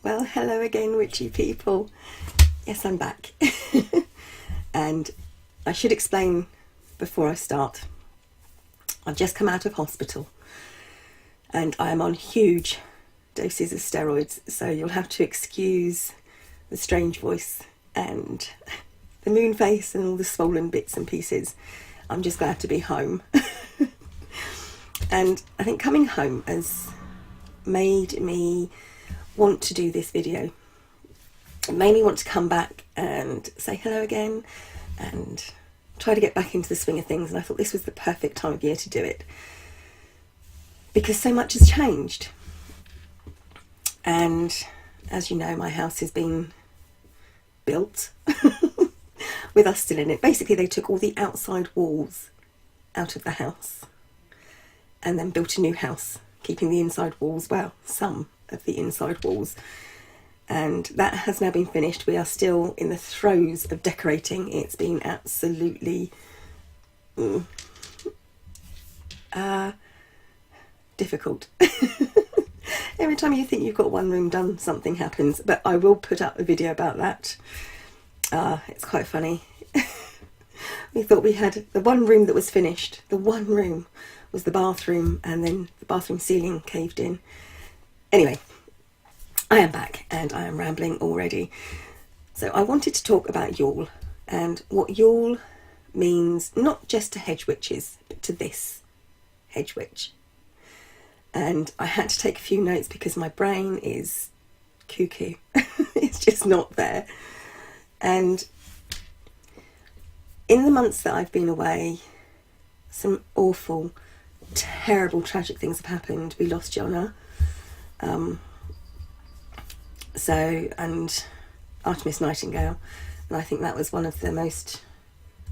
Well, hello again, witchy people. Yes, I'm back. And I should explain before I start. I've just come out of hospital and I am on huge doses of steroids, so you'll have to excuse the strange voice and the moon face and all the swollen bits and pieces. I'm just glad to be home. And I think coming home has made me want to do this video. It made me want to come back and say hello again and try to get back into the swing of things, and I thought this was the perfect time of year to do it because so much has changed. And as you know, my house has been built with us still in it. Basically, they took all the outside walls out of the house and then built a new house, keeping the inside walls, well, some of the inside walls. And that has now been finished. We are still in the throes of decorating. It's been absolutely difficult. Every time you think you've got one room done, something happens. But I will put up a video about that. It's quite funny. We thought we had the one room that was finished. The one room was the bathroom, and then the bathroom ceiling caved in. Anyway, I am back and I am rambling already. So I wanted to talk about Yule and what Yule means, not just to hedge witches, but to this hedge witch. And I had to take a few notes because my brain is cuckoo. It's just not there. And in the months that I've been away, some awful, terrible, tragic things have happened. We lost Jonah. And Artemis Nightingale, and I think that was one of the most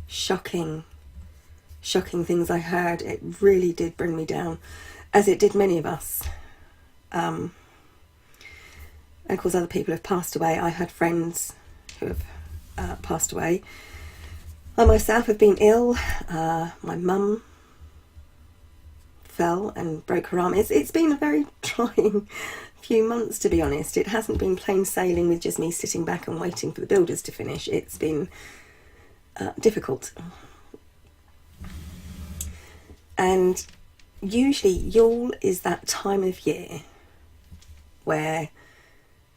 shocking things I heard. It really did bring me down, as it did many of us. And of course other people have passed away. I had friends who have passed away. I myself have been ill. My mum fell and broke her arm. It's been a very trying few months, to be honest. It hasn't been plain sailing with just me sitting back and waiting for the builders to finish. It's been difficult. And usually Yule is that time of year where,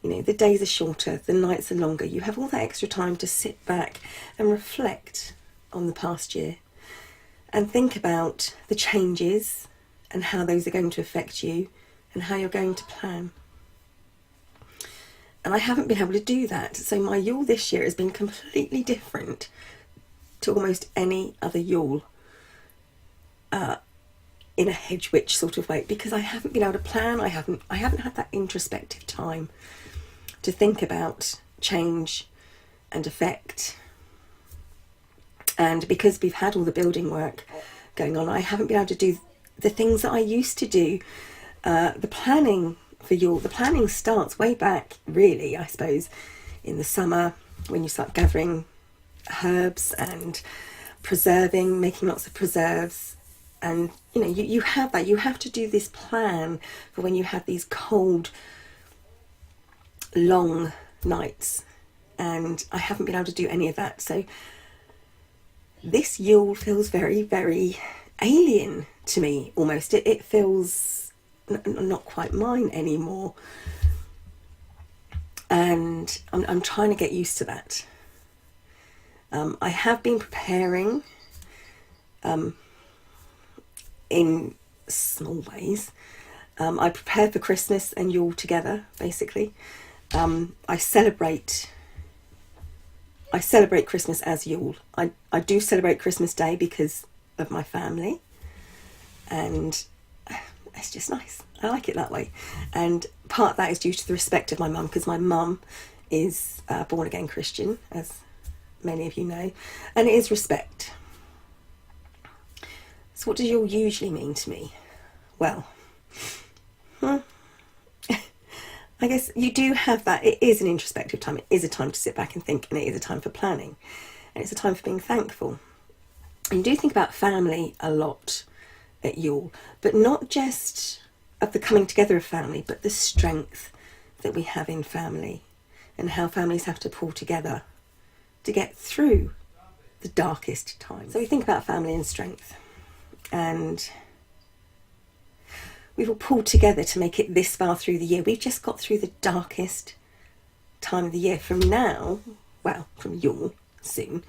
you know, the days are shorter, the nights are longer. You have all that extra time to sit back and reflect on the past year and think about the changes and how those are going to affect you and how you're going to plan. And I haven't been able to do that. So my Yule this year has been completely different to almost any other Yule in a hedge witch sort of way, because I haven't been able to plan. I haven't had that introspective time to think about change and effect. And because we've had all the building work going on, I haven't been able to do the things that I used to do. The planning for Yule, the planning starts way back, really, I suppose, in the summer when you start gathering herbs and preserving, making lots of preserves. And, you know, you have that. You have to do this plan for when you have these cold, long nights. And I haven't been able to do any of that. So this Yule feels very, very alien to me, almost. It feels not quite mine anymore, and I'm trying to get used to that. I have been preparing in small ways. I prepare for Christmas and Yule together, basically. I celebrate Christmas as Yule. I do celebrate Christmas Day because of my family, and it's just nice. I like it that way. And part of that is due to the respect of my mum, because my mum is born again Christian, as many of you know, and it is respect. So what does Yule usually mean to me? Well, I guess you do have that. It is an introspective time. It is a time to sit back and think, and it is a time for planning, and it's a time for being thankful. And you do think about family a lot at Yule, but not just of the coming together of family, but the strength that we have in family, and how families have to pull together to get through the darkest times. So we think about family and strength, and we've all pulled together to make it this far through the year. We've just got through the darkest time of the year. From now, well, from Yule soon,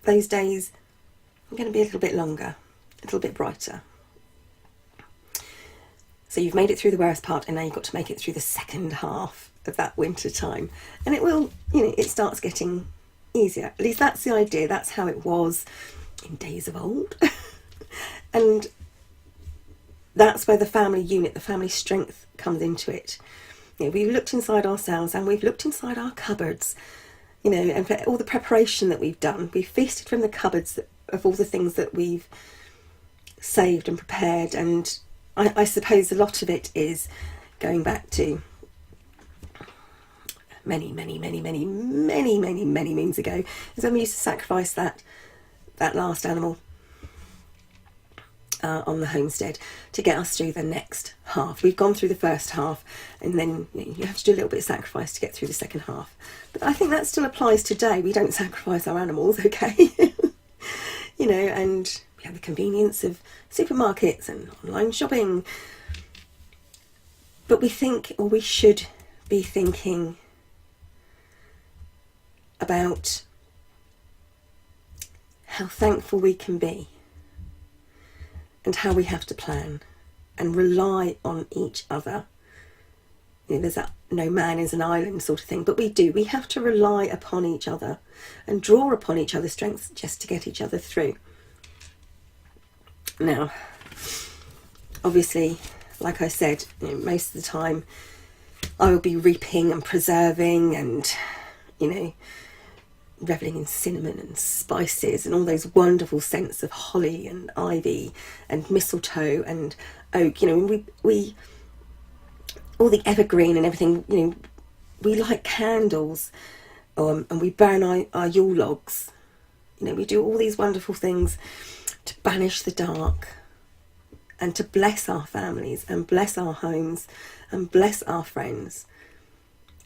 those days are going to be a little bit longer, a little bit brighter. So you've made it through the worst part, and now you've got to make it through the second half of that winter time. And it will, it starts getting easier. At least that's the idea. That's how it was in days of old. And that's where the family unit, the family strength comes into it. We've looked inside ourselves, and we've looked inside our cupboards, and for all the preparation that we've done, we've feasted from the cupboards of all the things that we've saved and prepared. And I suppose a lot of it is going back to many moons ago, is when we used to sacrifice that last animal on the homestead to get us through the next half. We've gone through the first half, and then you have to do a little bit of sacrifice to get through the second half. But I think that still applies today. We don't sacrifice our animals, okay? And we have the convenience of supermarkets and online shopping. But we think, or we should be thinking about how thankful we can be, and how we have to plan and rely on each other. There's that no man is an island sort of thing, but we have to rely upon each other and draw upon each other's strengths just to get each other through. Now, obviously, like I said, most of the time I will be reaping and preserving and, reveling in cinnamon and spices and all those wonderful scents of holly and ivy and mistletoe and oak. We all the evergreen and everything. We light candles, and we burn our Yule logs. We do all these wonderful things to banish the dark and to bless our families and bless our homes and bless our friends,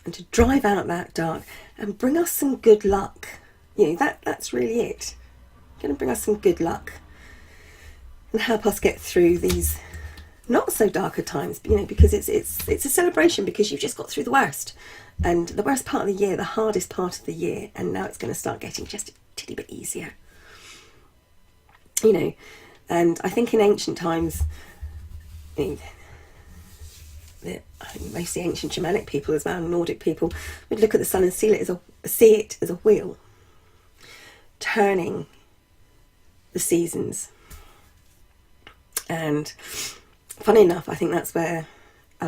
and to drive out that dark and bring us some good luck. That's really it. Going to bring us some good luck and help us get through these not so darker times, because it's a celebration, because you've just got through the worst, and the worst part of the year, the hardest part of the year, and now it's going to start getting just a titty bit easier. And I think in ancient times, I think mostly ancient Germanic people as well, Nordic people, would look at the sun and see it as a wheel, turning the seasons. And funny enough, I think that's where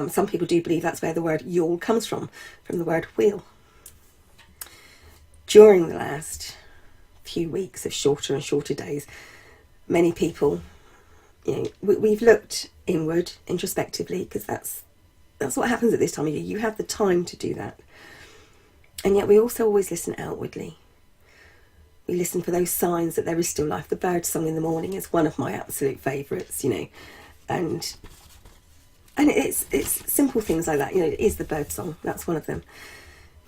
some people do believe that's where the word Yule comes from the word wheel. During the last few weeks of shorter and shorter days, many people, we've looked inward, introspectively, because that's what happens at this time of year. You have the time to do that. And yet we also always listen outwardly. We listen for those signs that there is still life. The bird song in the morning is one of my absolute favourites, and it's simple things like that. It is the bird song. That's one of them.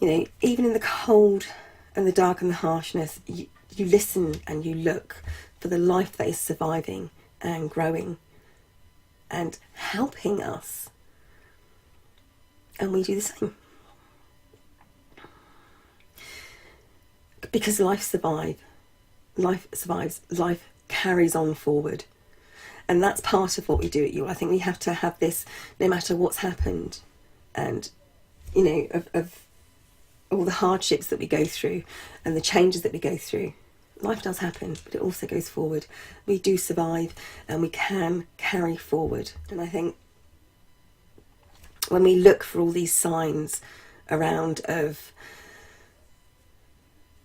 Even in the cold and the dark and the harshness, you listen and you look for the life that is surviving and growing and helping us. And we do the same. Because life survives, life carries on forward. And that's part of what we do at Yule. I think we have to have this, no matter what's happened, and, of all the hardships that we go through and the changes that we go through. Life does happen, but it also goes forward. We do survive, and we can carry forward. And I think when we look for all these signs around of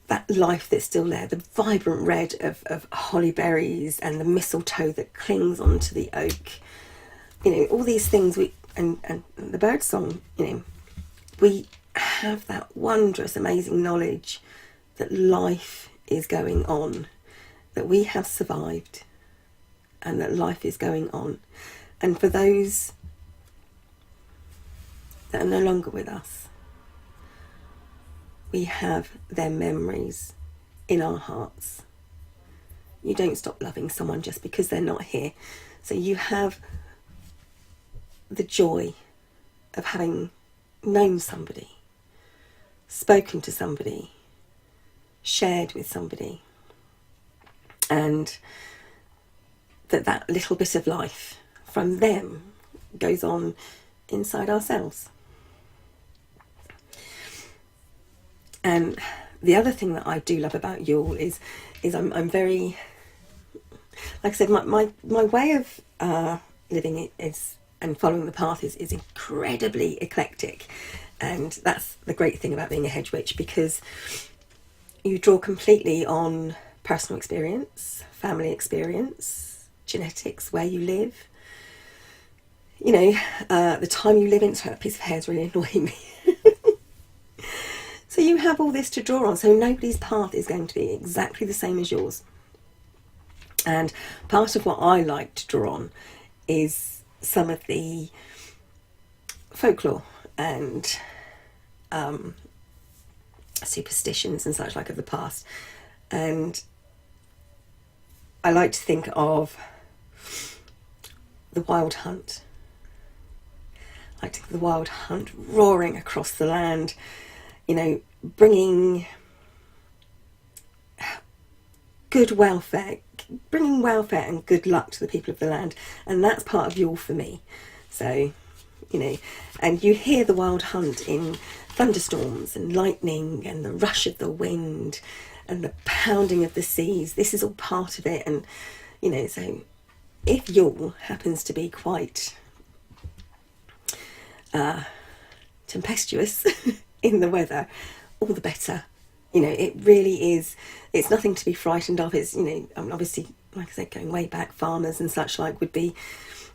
that life that's still there, the vibrant red of holly berries and the mistletoe that clings onto the oak, all these things, and the bird song, we have that wondrous, amazing knowledge that life is going on, that we have survived, and that life is going on. And for those that are no longer with us, we have their memories in our hearts. You don't stop loving someone just because they're not here. So you have the joy of having known somebody, spoken to somebody, shared with somebody, and that little bit of life from them goes on inside ourselves. And the other thing that I do love about Yule is I'm very, like I said, my way of living it is, and following the path is incredibly eclectic. And that's the great thing about being a hedge witch, because you draw completely on personal experience, family experience, genetics, where you live, you know, the time you live in. Sorry, that piece of hair is really annoying me. So you have all this to draw on. So nobody's path is going to be exactly the same as yours. And part of what I like to draw on is some of the folklore and superstitions and such like of the past. And I like to think of the wild hunt. I like to think of the wild hunt roaring across the land, you know, bringing good welfare, bringing welfare and good luck to the people of the land. And that's part of Yule for me. So, you know, and you hear the wild hunt in thunderstorms and lightning and the rush of the wind and the pounding of the seas. This is all part of it. And, you know, so if Yule happens to be quite tempestuous in the weather, all the better. You know, it really is, it's nothing to be frightened of. It's, you know, I mean, obviously, like I said, going way back, farmers and such like would be,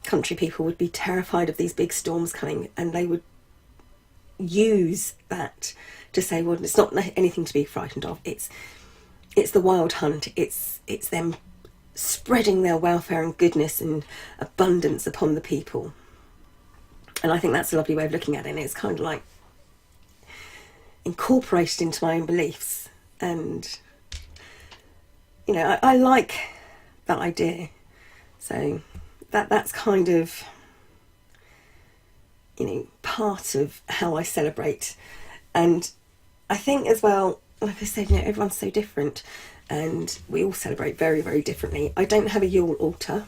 country people would be terrified of these big storms coming, and they would use that to say, well, it's not anything to be frightened of. It's the wild hunt. It's them spreading their welfare and goodness and abundance upon the people. And I think that's a lovely way of looking at it. And it's kind of like incorporated into my own beliefs. And, you know, I like that idea. So that's kind of, you know, part of how I celebrate. And I think as well, like I said, you know, everyone's so different and we all celebrate very, very differently. I don't have a Yule altar.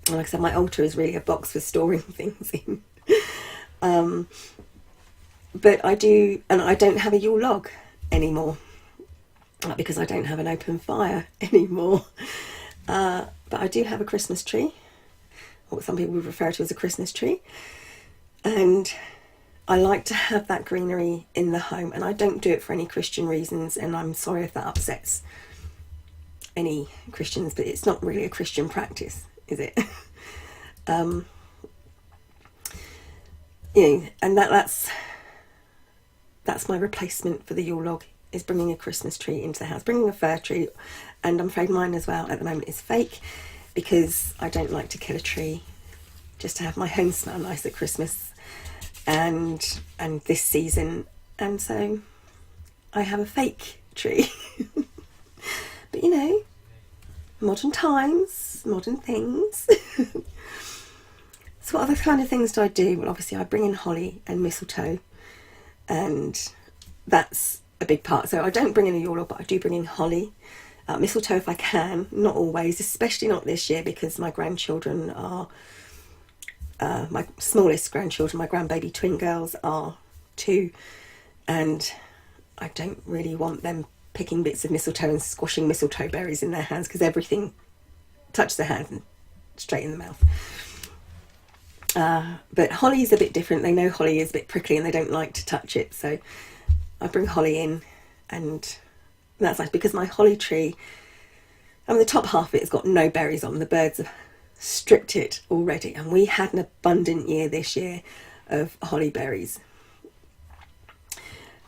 Like I said, my altar is really a box for storing things in. But I do, and I don't have a Yule log anymore because I don't have an open fire anymore. But I do have a Christmas tree, or what some people would refer to as a Christmas tree. And I like to have that greenery in the home, and I don't do it for any Christian reasons, and I'm sorry if that upsets any Christians, but it's not really a Christian practice, is it? You know, and that's my replacement for the Yule log, is bringing a Christmas tree into the house, bringing a fir tree. And I'm afraid mine as well at the moment is fake, because I don't like to kill a tree just to have my home smell nice at Christmas and this season. And so I have a fake tree. But you know, modern times, modern things. So what other kind of things do I do? Well, obviously I bring in holly and mistletoe, and that's a big part. So I don't bring in a Yule log, but I do bring in holly, mistletoe if I can, not always, especially not this year, because my grandchildren are, my smallest grandchildren, my grandbaby twin girls are 2, and I don't really want them picking bits of mistletoe and squashing mistletoe berries in their hands, because everything touches their hands and straight in the mouth. But holly is a bit different. They know holly is a bit prickly and they don't like to touch it, so I bring holly in, and that's nice because my holly tree, I mean, the top half of it has got no berries on. The birds have stripped it already, and we had an abundant year this year of holly berries.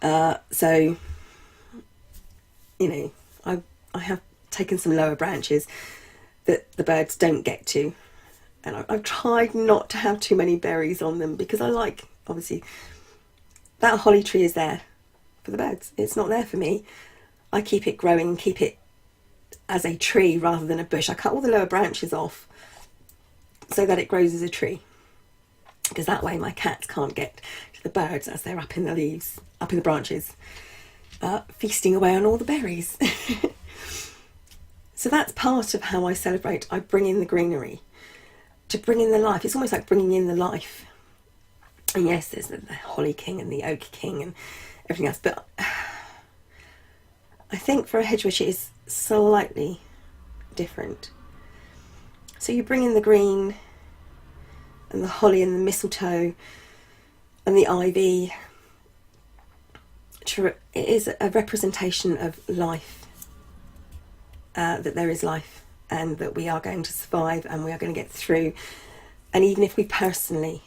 So, you know, I have taken some lower branches that the birds don't get to, and I've tried not to have too many berries on them, because I like obviously that holly tree is there for the birds. It's not there for me. I keep it growing and keep it as a tree rather than a bush. I cut all the lower branches off so that it grows as a tree, because that way my cats can't get to the birds as they're up in the leaves, up in the branches, feasting away on all the berries. So that's part of how I celebrate. I bring in the greenery to bring in the life. It's almost like bringing in the life. And yes, there's the Holly King and the Oak King and everything else, but I think for a hedge witch it is slightly different. So you bring in the green and the holly and the mistletoe and the ivy. It is a representation of life, that there is life and that we are going to survive and we are going to get through. And even if we personally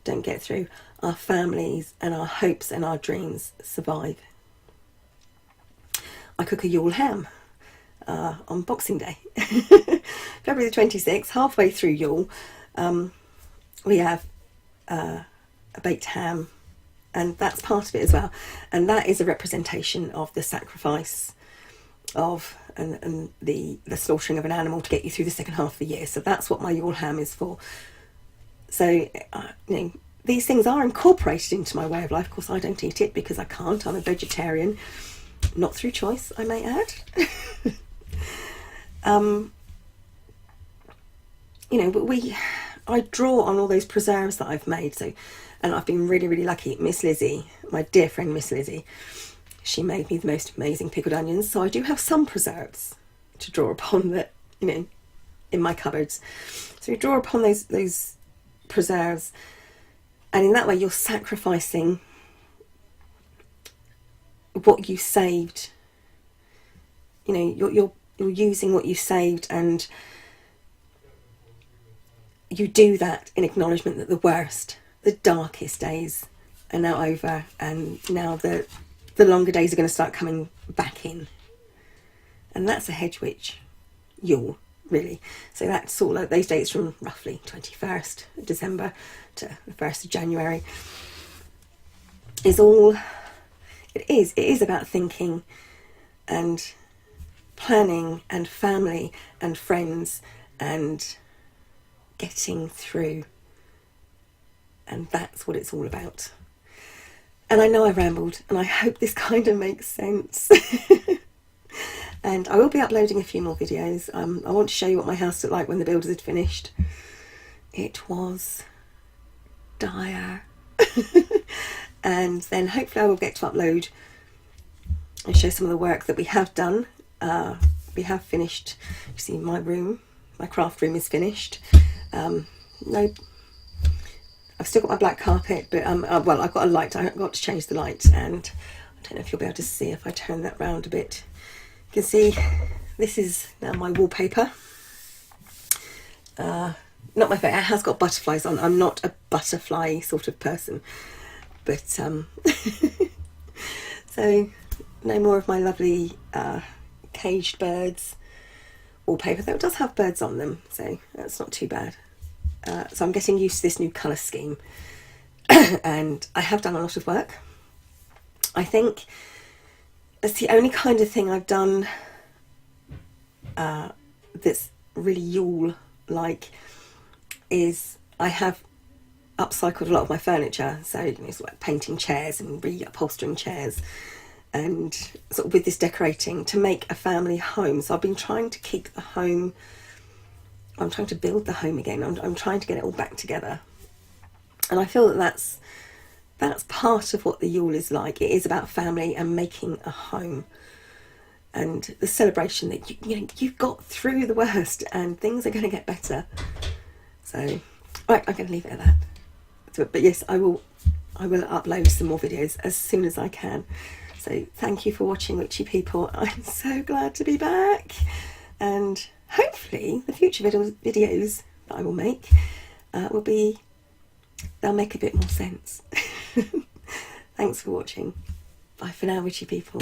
don't get through, our families and our hopes and our dreams survive. I cook a Yule ham on Boxing Day, February the 26th, halfway through Yule. We have a baked ham, and that's part of it as well. And that is a representation of the sacrifice of and the slaughtering of an animal to get you through the second half of the year. So that's what my Yule ham is for. So, you know, these things are incorporated into my way of life. Of course, I don't eat it because I can't. I'm a vegetarian. Not through choice, I may add. You know, but I draw on all those preserves that I've made. So, and I've been really, really lucky. Miss Lizzie, my dear friend Miss Lizzie, she made me the most amazing pickled onions. So I do have some preserves to draw upon that, you know, in my cupboards. So you draw upon those preserves, and in that way you're sacrificing what you saved. You know, you're using what you saved, and you do that in acknowledgement that the worst, the darkest days are now over, and now the longer days are going to start coming back in. And that's a hedge witch Yule, really. So that's all of those dates from roughly 21st of December to the 1st of January is all. It is about thinking and planning and family and friends and getting through. And that's what it's all about. And I know I rambled, and I hope this kind of makes sense. And I will be uploading a few more videos. I want to show you what my house looked like when the builders had finished. It was dire. And then hopefully I will get to upload and show some of the work that we have done. We have finished. You see, my room, my craft room is finished. No, I've still got my black carpet, but well, I've got a light. I got to change the light, and I don't know if you'll be able to see if I turn that round a bit. You can see this is now my wallpaper. Not my favourite. It has got butterflies on. I'm not a butterfly sort of person, but so no more of my lovely caged birds wallpaper, though it does have birds on them, so that's not too bad. So I'm getting used to this new colour scheme. And I have done a lot of work. I think it's the only kind of thing I've done that's really Yule-like is I have upcycled a lot of my furniture. So, you know, sort of like painting chairs and reupholstering chairs, and sort of with this decorating to make a family home. So I've been trying to keep the home, I'm trying to build the home again. I'm trying to get it all back together. And I feel that that's part of what the Yule is like. It is about family and making a home, and the celebration that you know you've got through the worst and things are going to get better. So, right, I'm going to leave it at that. But yes, I will upload some more videos as soon as I can. So thank you for watching, witchy people. I'm so glad to be back, and hopefully the future videos that I will make they'll make a bit more sense. Thanks for watching. Bye for now, witchy people.